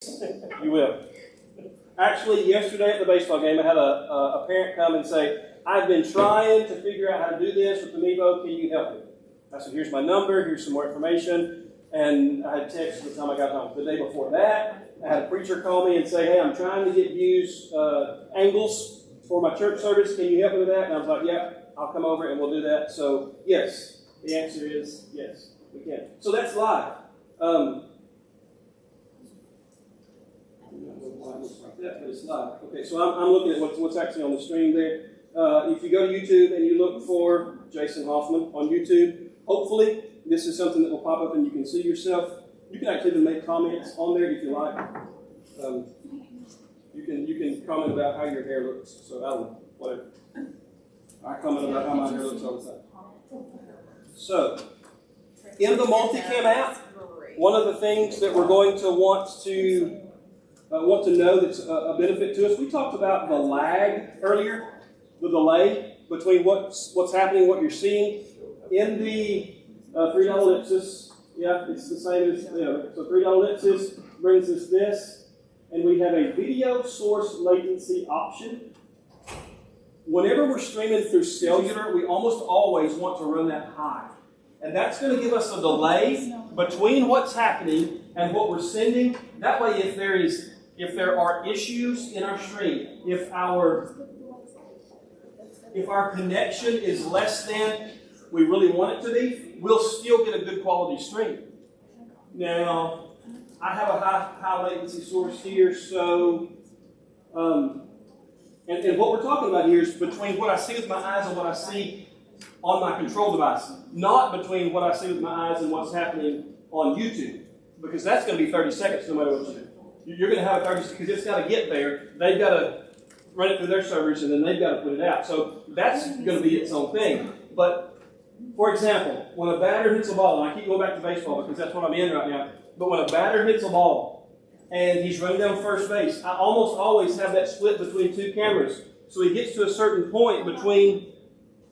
You will. Actually, yesterday at the baseball game, I had a parent come and say, I've been trying to figure out how to do this with the Mevo. Can you help me? I said, here's my number. Here's some more information. And I had text by the time I got home. The day before that, I had a preacher call me and say, hey, I'm trying to get views, angles for my church service. Can you help me with that? And I was like, yeah, I'll come over and we'll do that. So, yes. The answer is yes, we can. So that's live. But it's live. Okay, so I'm looking at what's actually on the screen there. If you go to YouTube and you look for Jason Hoffman on YouTube, hopefully this is something that will pop up and you can see yourself. You can actually even make comments on there if you like. You can comment about how your hair looks. So I don't know, whatever. I comment about how my hair looks all the time. So in the multicam app, one of the things that we're going to want to know that's a benefit to us. We talked about the lag earlier, the delay between what's happening, what you're seeing. In the 3 ellipsis, yeah, it's the same as, so 3 ellipsis brings us this, and we have a video source latency option. Whenever we're streaming through cellular, we almost always want to run that high. And that's going to give us a delay between what's happening and what we're sending. That way, if there are issues in our stream, if our connection is less than we really want it to be, we'll still get a good quality stream. Now, I have a high latency source here, so and what we're talking about here is between what I see with my eyes and what I see on my control device, not between what I see with my eyes and what's happening on YouTube, because that's going to be 30 seconds no matter what you do. You're going to have a 30 seconds because it's got to get there. They've got to run it through their servers, and then they've got to put it out. So that's going to be its own thing. But, for example, when a batter hits a ball, and I keep going back to baseball because that's what I'm in right now, but when a batter hits a ball and he's running down first base, I almost always have that split between 2 cameras. So he gets to a certain point between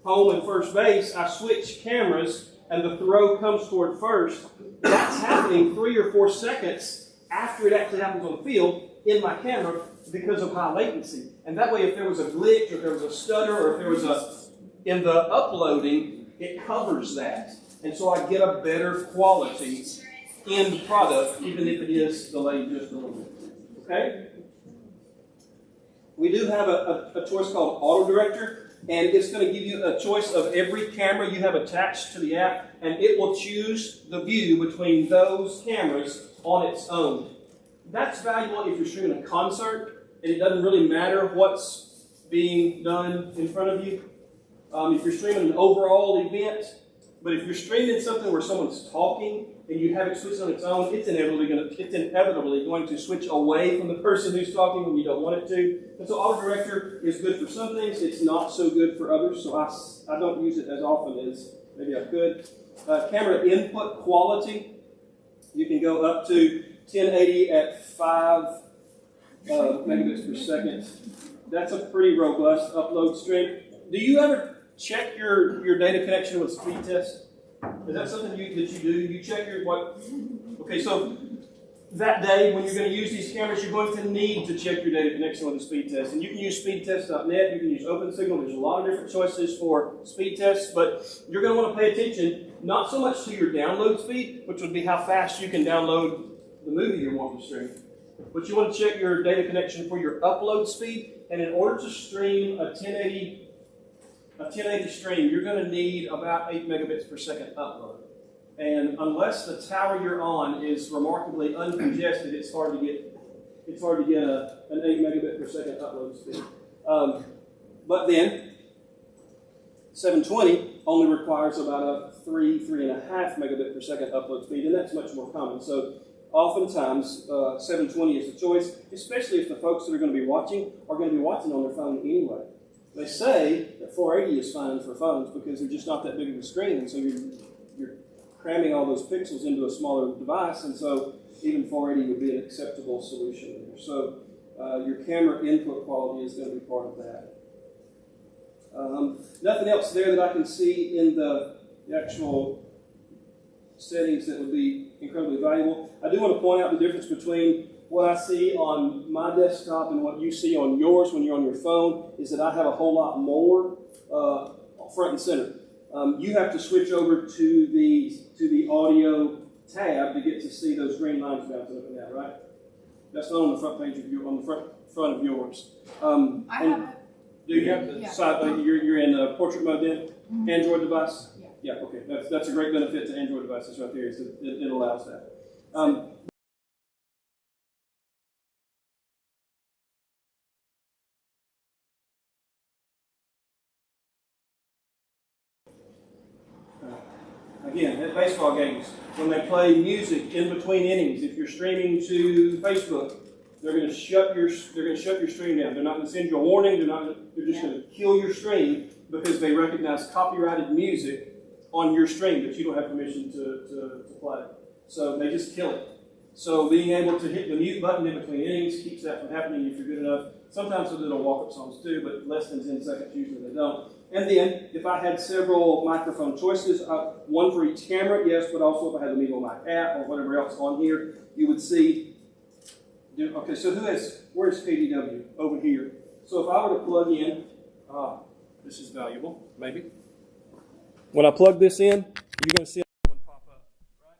home and first base, I switch cameras, and the throw comes toward first. That's happening 3 or 4 seconds after it actually happens on the field in my camera because of high latency. And that way, if there was a glitch, or if there was a stutter, or if there was in the uploading, it covers that. And so I get a better quality end product, even if it is delayed just a little bit. Okay? We do have a choice called Auto Director. And it's going to give you a choice of every camera you have attached to the app, and it will choose the view between those cameras on its own. That's valuable if you're streaming a concert, and it doesn't really matter what's being done in front of you. If you're streaming an overall event, but if you're streaming something where someone's talking and you have it switched on its own, it's inevitably going to switch away from the person who's talking when you don't want it to. And so Auto Director is good for some things. It's not so good for others, so I don't use it as often as maybe I could. Camera input quality. You can go up to 1080 at 5 megabits per second. That's a pretty robust upload strength. Do you ever check your data connection with speed test? Is that something that you do? You check your what? Okay, so that day when you're going to use these cameras, you're going to need to check your data connection with a speed test. And you can use speedtest.net, you can use OpenSignal. There's a lot of different choices for speed tests, but you're going to want to pay attention not so much to your download speed, which would be how fast you can download the movie you're wanting to stream, but you want to check your data connection for your upload speed. And in order to stream a 1080 stream, you're going to need about 8 megabits per second upload. And unless the tower you're on is remarkably uncongested, it's hard to get an 8 megabit per second upload speed. But then 720 only requires about a 3.5 megabit per second upload speed, and that's much more common. So oftentimes 720 is the choice, especially if the folks that are going to be watching are going to be watching on their phone anyway. They say that 480 is fine for phones because they're just not that big of a screen, and so you're cramming all those pixels into a smaller device, and so even 480 would be an acceptable solution there. So your camera input quality is going to be part of that. Nothing else there that I can see in the actual settings that would be incredibly valuable. I do want to point out the difference between what I see on my desktop and what you see on yours when you're on your phone is that I have a whole lot more front and center. You have to switch over to the audio tab to get to see those green lines bouncing up and down, right? That's not on the front page of your, on the front of yours. I have it. Do you have the side? You're in portrait mode then? Mm-hmm. Android device? Yeah. Yeah. Okay. That's a great benefit to Android devices right there. Is that it allows that. Again, at baseball games, when they play music in between innings, if you're streaming to Facebook, they're going to shut your stream down. They're not going to send you a warning. They're just going to kill your stream because they recognize copyrighted music on your stream that you don't have permission to play. So they just kill it. So being able to hit the mute button in between innings keeps that from happening if you're good enough. Sometimes they'll do it on walk-up songs too, but less than 10 seconds usually they don't. And then, if I had several microphone choices, one for each camera, yes, but also if I had the Mevo Mic app or whatever else on here, you would see. Okay, so where's KDW? Over here. So if I were to plug in, this is valuable, maybe. When I plug this in, you're going to see one pop up, right?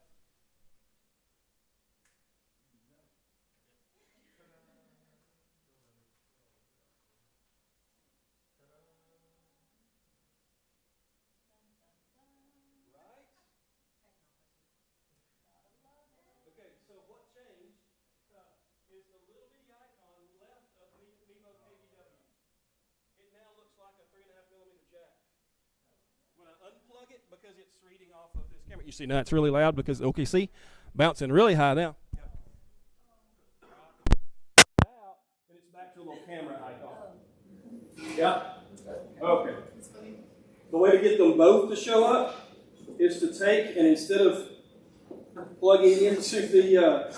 Okay, so what changed is the little bitty icon left of Mevo KDW. It now looks like a 3.5mm jack. When I unplug it, because it's reading off of this camera, you see now it's really loud because OKC bouncing really high now. Now, then it's back to a little camera icon. Yeah? Okay. The way to get them both to show up is to take and instead of plugging into the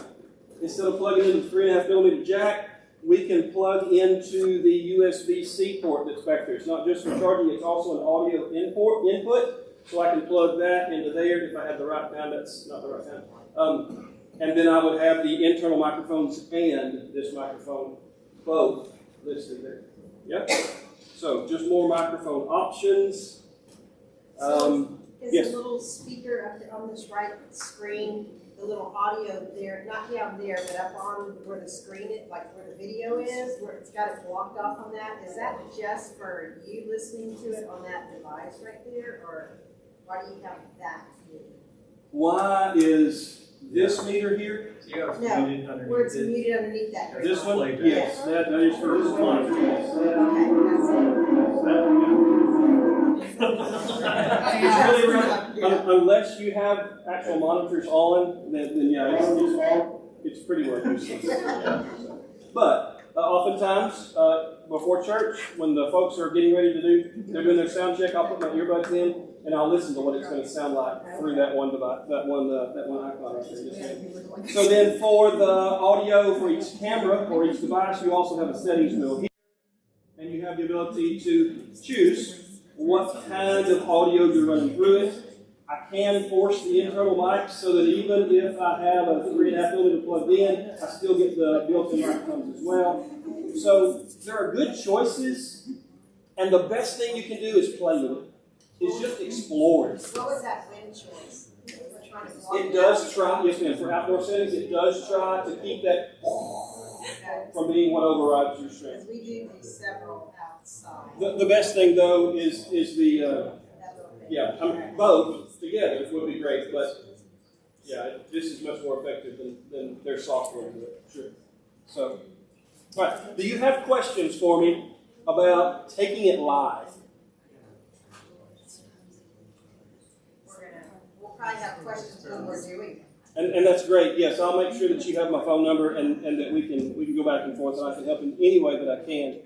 3.5mm jack, we can plug into the USB-C port that's back there. It's not just for charging, it's also an audio input. So I can plug that into there if I have the right sound. That's not the right sound. And then I would have the internal microphones and this microphone both listed there. Yep. So just more microphone options. Is yes. the little speaker up there on this right screen, the little audio there, not down there, but up on where the screen is, like where the video is, where it's got it blocked off on that, is that just for you listening to it on that device right there, or why do you have that muted? Why is this meter here? No, where it's muted underneath that. This one? Yes, that is for this monitor. Yes. Unless you have actual monitors on, then yeah, it's pretty well useless. But oftentimes before church, when the folks are getting ready they're doing their sound check, I'll put my earbuds in and I'll listen to what it's going to sound like through that one device, that one icon right there. So then for the audio for each camera or each device, you also have a settings wheel here, and you have the ability to choose what kind of audio you're running through it. I can force the internal mic so that even if I have a 3.5mm plugged in, I still get the built-in microphones as well. So there are good choices, and the best thing you can do is play with it. It's just explore it. What was that win choice? It does try, yes ma'am, for outdoor settings, it does try to keep that from being what overrides your stream. We do these several outside. The best thing though is the both together would be great, but yeah, this is much more effective than their software. Sure. So, all right. Do you have questions for me about taking it live? We'll probably have questions when we're doing it. And that's great. Yes, I'll make sure that you have my phone number and that we can go back and forth, and I can help in any way that I can.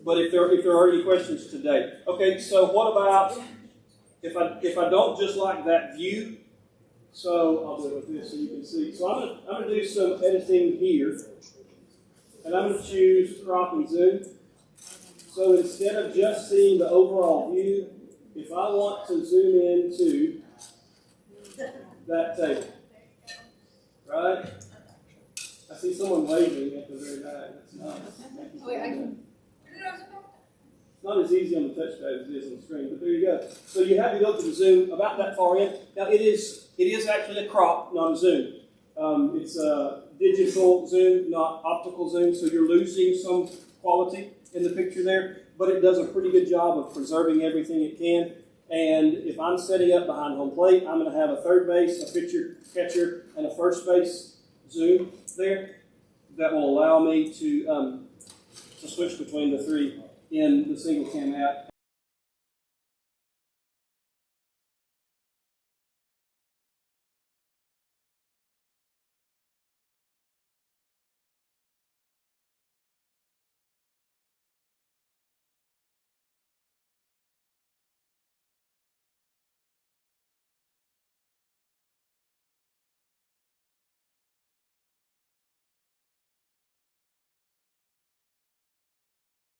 But if there are any questions today, okay. So what about if I don't just like that view? So I'll do it with this so you can see. So I'm gonna do some editing here, and I'm gonna choose crop and zoom. So instead of just seeing the overall view, if I want to zoom into that table, right? see someone waving at the very back. That's nice. Wait, I can. It's not as easy on the touchpad as it is on the screen, but there you go. So you have the ability to zoom about that far in. Now it is actually a crop, not a zoom. It's a digital zoom, not optical zoom, so you're losing some quality in the picture there, but it does a pretty good job of preserving everything it can. And if I'm setting up behind home plate, I'm going to have a third base, a pitcher, catcher, and a first base zoom there that will allow me to switch between the three in the single cam app.